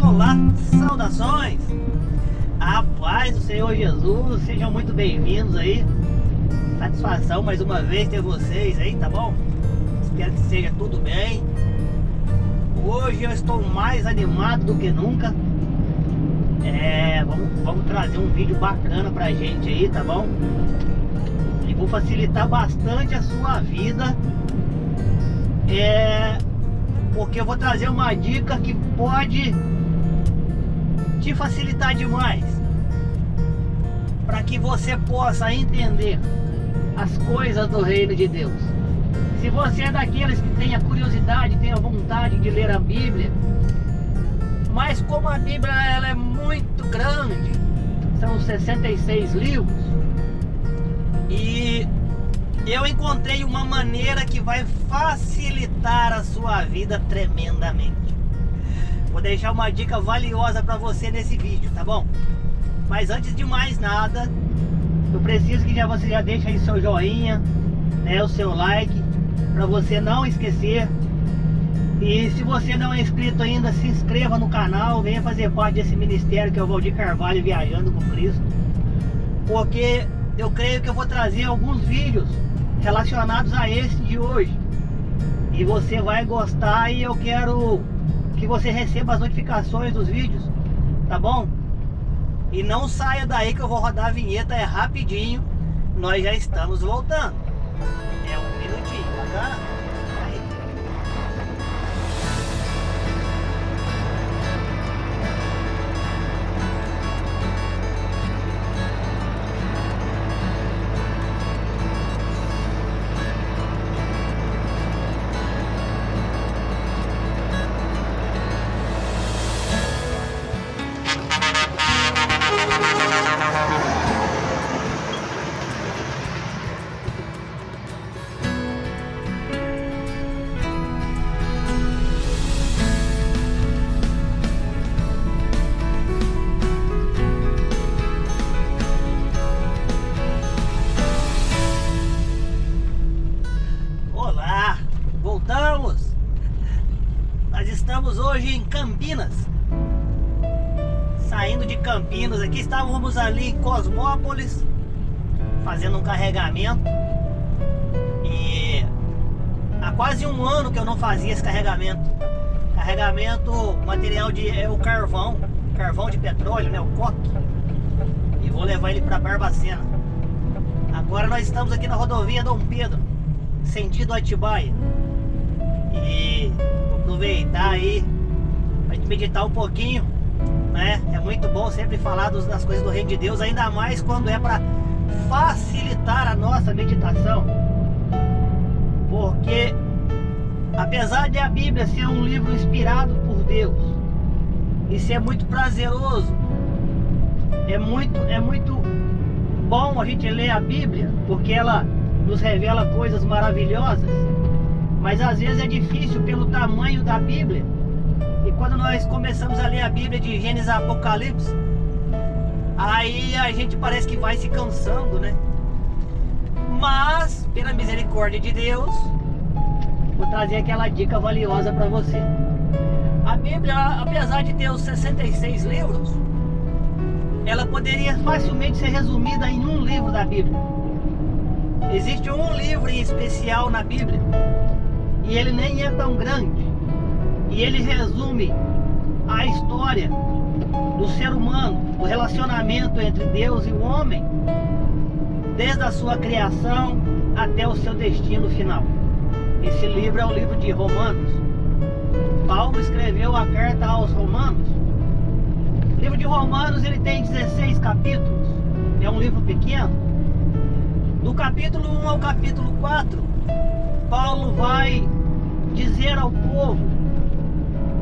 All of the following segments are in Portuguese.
Olá, saudações! A paz do Senhor Jesus, sejam muito bem-vindos aí. Satisfação mais uma vez ter vocês aí, tá bom? Espero que seja tudo bem. Hoje eu estou mais animado do que nunca. Vamos trazer um vídeo bacana pra gente aí, tá bom? E vou facilitar bastante a sua vida. Porque eu vou trazer uma dica que pode te facilitar demais, para que você possa entender as coisas do reino de Deus. Se você é daqueles que tem a curiosidade, tem a vontade de ler a Bíblia, mas como a Bíblia ela é muito grande, são 66 livros, e eu encontrei uma maneira que vai facilitar a sua vida tremendamente. Vou deixar uma dica valiosa para você nesse vídeo, tá bom? Mas antes de mais nada, eu preciso que você já deixe aí seu joinha, né, o seu like, para você não esquecer. E se você não é inscrito ainda, se inscreva no canal, venha fazer parte desse ministério que é o Valdir Carvalho Viajando com Cristo. Porque eu creio que eu vou trazer alguns vídeos relacionados a esse de hoje. E você vai gostar, e eu quero que você receba as notificações dos vídeos, tá bom? E não saia daí que eu vou rodar a vinheta, é rapidinho. Nós já estamos voltando. É um minutinho, tá? Aí. Olá, voltamos. Nós estamos hoje em Campinas. Saindo de Campinas aqui, estávamos ali em Cosmópolis fazendo um carregamento. E há quase um ano que eu não fazia esse carregamento. Material é o carvão de petróleo, né, o coque. E vou levar ele para Barbacena. Agora nós estamos aqui na rodovia Dom Pedro, sentido Atibaia. E vou aproveitar aí para meditar um pouquinho, né? É muito bom sempre falar das coisas do reino de Deus, ainda mais quando é para facilitar a nossa meditação. Porque apesar de a Bíblia ser um livro inspirado por Deus, isso é muito prazeroso, é muito bom a gente ler a Bíblia, porque ela nos revela coisas maravilhosas, mas às vezes é difícil pelo tamanho da Bíblia. E quando nós começamos a ler a Bíblia de Gênesis a Apocalipse, aí a gente parece que vai se cansando, né? Mas, pela misericórdia de Deus, vou trazer aquela dica valiosa para você. A Bíblia, apesar de ter os 66 livros, ela poderia facilmente ser resumida em um livro da Bíblia. Existe um livro em especial na Bíblia, e ele nem é tão grande, e ele resume a história do ser humano, do relacionamento entre Deus e o homem, desde a sua criação até o seu destino final. Esse livro é o livro de Romanos. Paulo escreveu a carta aos Romanos. O livro de Romanos ele tem 16 capítulos, é um livro pequeno. Do capítulo 1 ao capítulo 4, Paulo vai dizer ao povo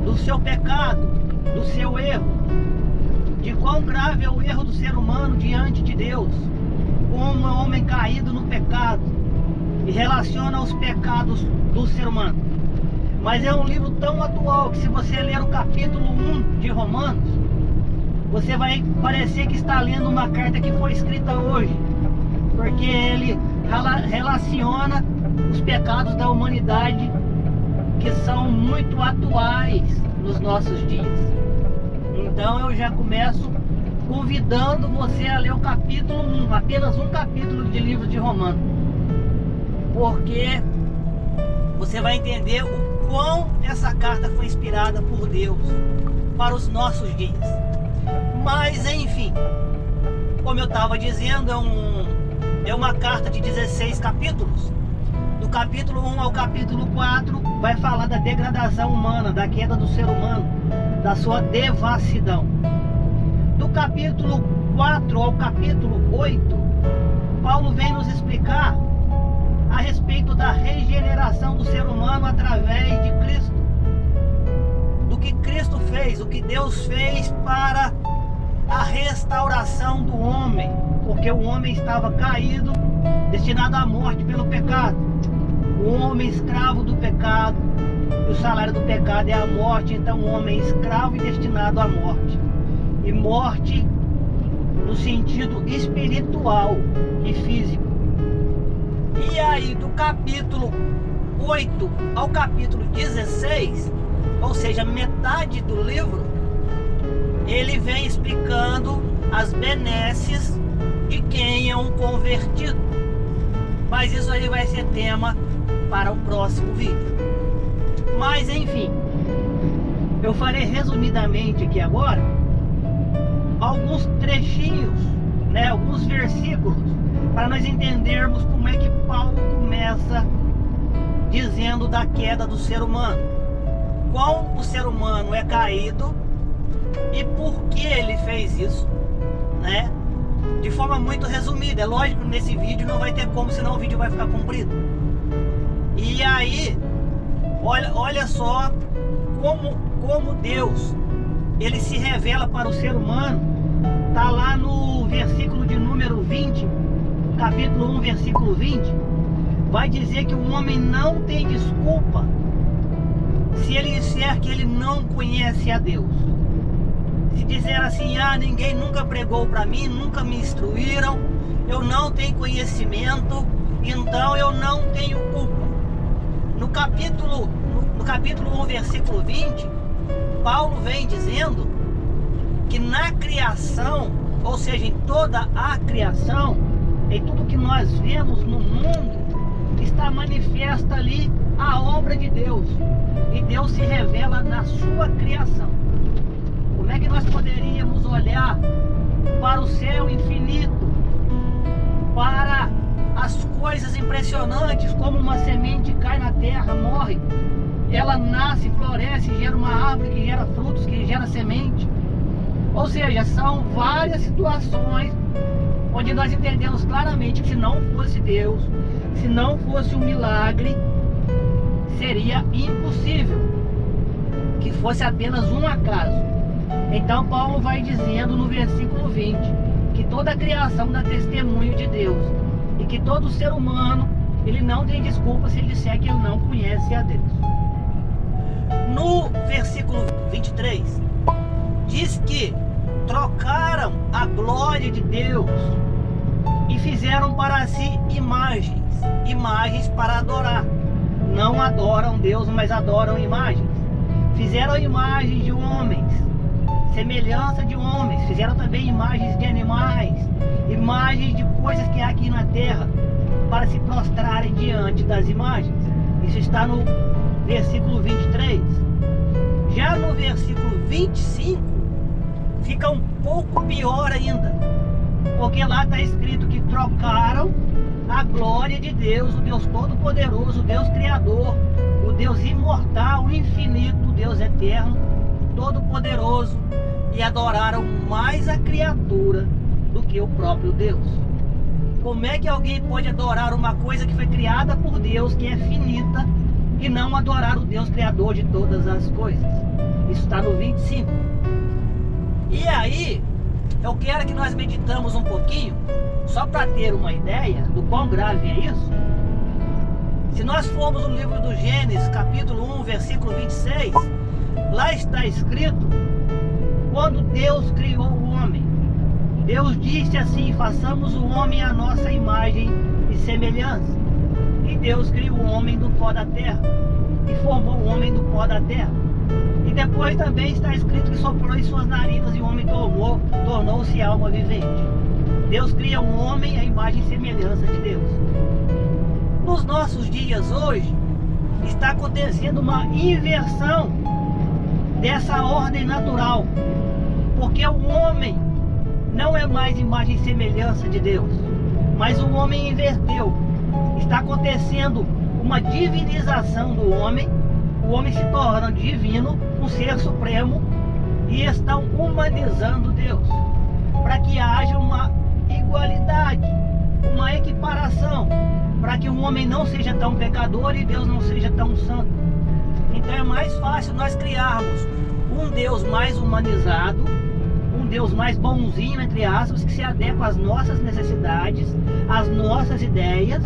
do seu pecado, do seu erro, de quão grave é o erro do ser humano diante de Deus, como é um homem caído no pecado, e relaciona os pecados do ser humano. Mas é um livro tão atual que, se você ler o capítulo 1 de Romanos, você vai parecer que está lendo uma carta que foi escrita hoje, porque ele relaciona os pecados da humanidade que são muito atuais nos nossos dias. Então eu já começo convidando você a ler o capítulo 1, apenas um capítulo de livro de Romanos, porque você vai entender o quão essa carta foi inspirada por Deus para os nossos dias. Mas enfim, como eu estava dizendo, é uma carta de 16 capítulos. Do capítulo 1 ao capítulo 4 vai falar da degradação humana, da queda do ser humano, da sua devassidão. Do capítulo 4 ao capítulo 8, Paulo vem nos explicar a respeito da regeneração do ser humano através de Cristo. Do que Cristo fez, o que Deus fez para a restauração do homem, porque o homem estava caído, destinado à morte pelo pecado. O homem escravo do pecado, e o salário do pecado é a morte. Então o homem é escravo e destinado à morte, e morte no sentido espiritual e físico. E aí do capítulo 8 ao capítulo 16, ou seja, metade do livro, ele vem explicando as benesses de quem é um convertido. Mas isso aí vai ser tema para o próximo vídeo. Mas enfim, eu farei resumidamente aqui agora alguns trechinhos, alguns versículos, para nós entendermos como é que Paulo começa dizendo da queda do ser humano, como o ser humano é caído e por que ele fez isso, de forma muito resumida. É lógico que nesse vídeo não vai ter como, senão o vídeo vai ficar comprido. E aí, olha só como Deus, ele se revela para o ser humano. Está lá no versículo de número 20, capítulo 1, versículo 20. Vai dizer que o homem não tem desculpa se ele disser que ele não conhece a Deus. Se dizer assim, ninguém nunca pregou para mim, nunca me instruíram, eu não tenho conhecimento, então eu não tenho culpa. No capítulo 1, versículo 20, Paulo vem dizendo que na criação, ou seja, em toda a criação, em tudo que nós vemos no mundo, está manifesta ali a obra de Deus, e Deus se revela na sua criação. Como é que nós poderíamos olhar para o céu infinito, para as coisas impressionantes, como uma semente cai na terra, morre, ela nasce, floresce, gera uma árvore que gera frutos, que gera semente? Ou seja, são várias situações onde nós entendemos claramente que se não fosse Deus, se não fosse um milagre, seria impossível que fosse apenas um acaso. Então Paulo vai dizendo no versículo 20 que toda a criação dá testemunho de Deus, e que todo ser humano, ele não tem desculpa se ele disser que ele não conhece a Deus. No versículo 23 diz que trocaram a glória de Deus e fizeram para si imagens para adorar. Não adoram Deus, mas adoram imagens. Fizeram imagens de homens, semelhança de homens. Fizeram também imagens de animais, imagens de coisas que há aqui na terra, para se prostrarem diante das imagens. Isso está no versículo 23. Já no versículo 25 fica um pouco pior ainda, porque lá está escrito que trocaram a glória de Deus, o Deus Todo-Poderoso, o Deus Criador, o Deus imortal, o infinito, o Deus eterno, Todo-Poderoso, e adoraram mais a criatura do que o próprio Deus. Como é que alguém pode adorar uma coisa que foi criada por Deus, que é finita, e não adorar o Deus Criador de todas as coisas? Isso está no 25. E aí, eu quero que nós meditamos um pouquinho, só para ter uma ideia do quão grave é isso. Se nós formos no livro do Gênesis, capítulo 1, versículo 26, lá está escrito, quando Deus criou o Deus disse assim: façamos o homem à nossa imagem e semelhança. E Deus criou o homem do pó da terra e formou o homem do pó da terra. E depois também está escrito que soprou em suas narinas e o homem tornou-se alma vivente. Deus cria um homem à imagem e semelhança de Deus. Nos nossos dias hoje está acontecendo uma inversão dessa ordem natural, porque o homem não é mais imagem e semelhança de Deus, mas o homem inverteu. Está acontecendo uma divinização do homem, o homem se torna divino, um ser supremo, e estão humanizando Deus, para que haja uma igualdade, uma equiparação, para que o homem não seja tão pecador e Deus não seja tão santo. Então é mais fácil nós criarmos um Deus mais humanizado, um Deus mais bonzinho, entre aspas, que se adequa às nossas necessidades, às nossas ideias.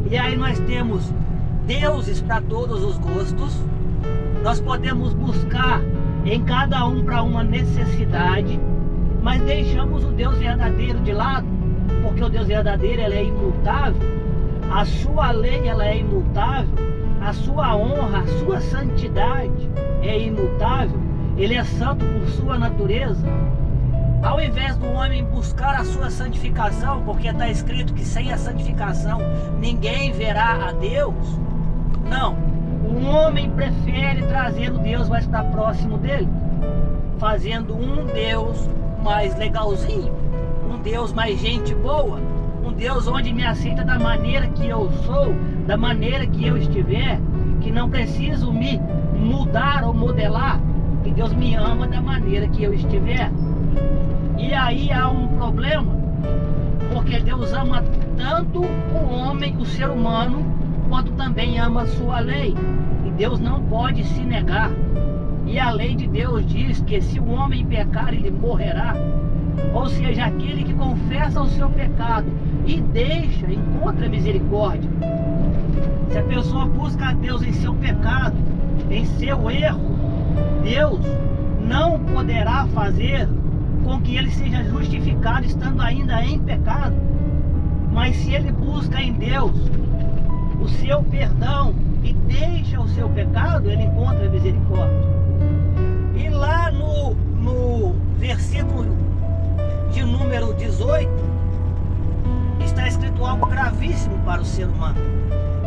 E aí nós temos deuses para todos os gostos. Nós podemos buscar em cada um para uma necessidade, mas deixamos o Deus verdadeiro de lado, porque o Deus verdadeiro, ele é imutável, a sua lei, ela é imutável, a sua honra, a sua santidade é imutável, ele é santo por sua natureza. Ao invés do homem buscar a sua santificação, porque está escrito que sem a santificação ninguém verá a Deus, não, o homem prefere trazer o Deus mais para próximo dele, fazendo um Deus mais legalzinho, um Deus mais gente boa, um Deus onde me aceita da maneira que eu sou, da maneira que eu estiver, que não preciso me mudar ou modelar, que Deus me ama da maneira que eu estiver. E aí há um problema, porque Deus ama tanto o homem, o ser humano, quanto também ama a sua lei, e Deus não pode se negar. E a lei de Deus diz que se o homem pecar, ele morrerá. Ou seja, aquele que confessa o seu pecado e deixa, encontra misericórdia. Se a pessoa busca a Deus em seu pecado, em seu erro, Deus não poderá fazer com que ele seja justificado estando ainda em pecado. Mas se ele busca em Deus o seu perdão e deixa o seu pecado, ele encontra misericórdia. E lá no versículo de número 18 está escrito algo gravíssimo para o ser humano,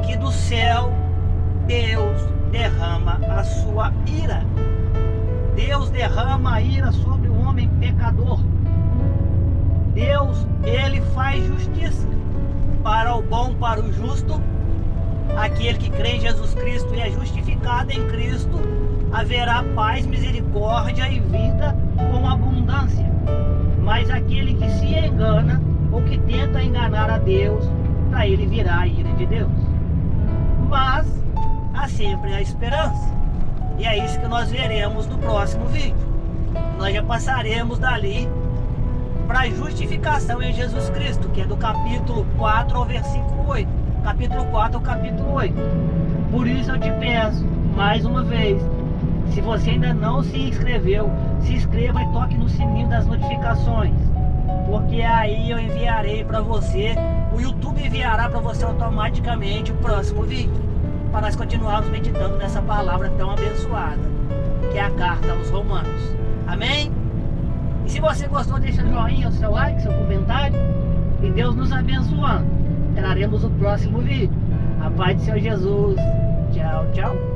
que do céu Deus derrama a sua ira. Deus derrama a ira sobre o homem pecador. Deus, ele faz justiça para o bom, para o justo. Aquele que crê em Jesus Cristo e é justificado em Cristo, haverá paz, misericórdia e vida com abundância. Mas aquele que se engana ou que tenta enganar a Deus, para ele virá a ira de Deus. Mas há sempre a esperança. E é isso que nós veremos no próximo vídeo. Nós já passaremos dali para a justificação em Jesus Cristo, que é do capítulo 4 ao versículo 8. Capítulo 4 ao capítulo 8. Por isso eu te peço, mais uma vez, se você ainda não se inscreveu, se inscreva e toque no sininho das notificações, porque aí eu enviarei para você, o YouTube enviará para você automaticamente o próximo vídeo, para nós continuarmos meditando nessa palavra tão abençoada, que é a carta aos Romanos. Amém? E se você gostou, deixa joinha, seu like, seu comentário, e Deus nos abençoando. Traremos o próximo vídeo. A paz do Senhor Jesus. Tchau, tchau.